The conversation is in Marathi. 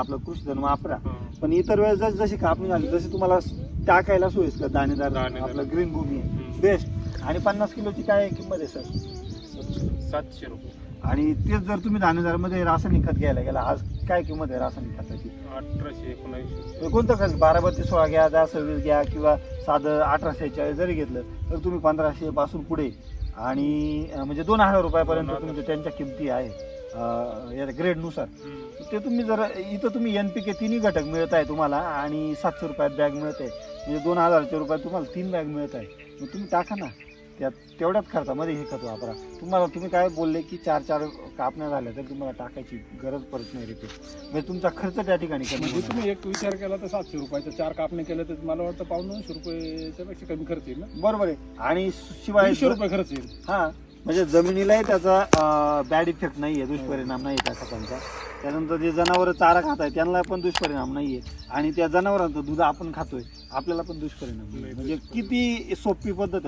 आपलं कृषीधन वापरा, पण इतर वेळेस जशी कापणी झाली तशी तुम्हाला टाकायला सोयीस्कर दाणेदार आपलं ग्रीन भूमी आहे बेस्ट. आणि 50 किलोची काय किंमत आहे सर? 700 रुपये. आणि तेच जर तुम्ही दाणेदारमध्ये रासायनिक खत घ्यायला गेला, आज काय किंमत आहे रासायनिक खताची? 1800-1900. कोणतं खत 12-32-16 घ्या, 10-26 घ्या किंवा साधं 18-46 जरी घेतलं तर तुम्ही 1500 पासून पुढे आणि म्हणजे 2000 रुपयापर्यंत तुमच्या त्यांच्या किमती आहे या ग्रेडनुसार. ते तुम्ही जर इथं तुम्ही NPK 3 घटक मिळत आहे तुम्हाला आणि 700 रुपयात बॅग मिळते, म्हणजे 2000 रुपयात तुम्हाला 3 बॅग मिळत आहे. मग तुम्ही टाका ना त्यात, तेवढ्याच खर्चामध्ये हे खत वापरा. तुम्ही काय बोलले की 4 कापण्या झाल्या तर तुम्हाला टाकायची गरज पडत नाही रिपीट, म्हणजे तुमचा खर्च त्या ठिकाणी कमी म्हणजे होणार. तुम्ही एक विचार केला तर 700 रुपयाचं 4 कापणे केलं तर मला वाटतं 900 रुपयाच्या पेक्षा कमी खर्च येईल ना. बरोबर आहे. आणि शिवाय 300 रुपये खर्च येईल. हा, म्हणजे जमिनीलाही त्याचा बॅड इफेक्ट नाहीये, दुष्परिणाम नाही त्या खतांचा. त्यानंतर जे जनावरं चारा खात आहे त्यांना पण दुष्परिणाम नाहीये, आणि त्या जनावरांचं दूध आपण खातोय आपल्याला पण दुष्परिणाम नाही. म्हणजे किती सोपी पद्धत आहे.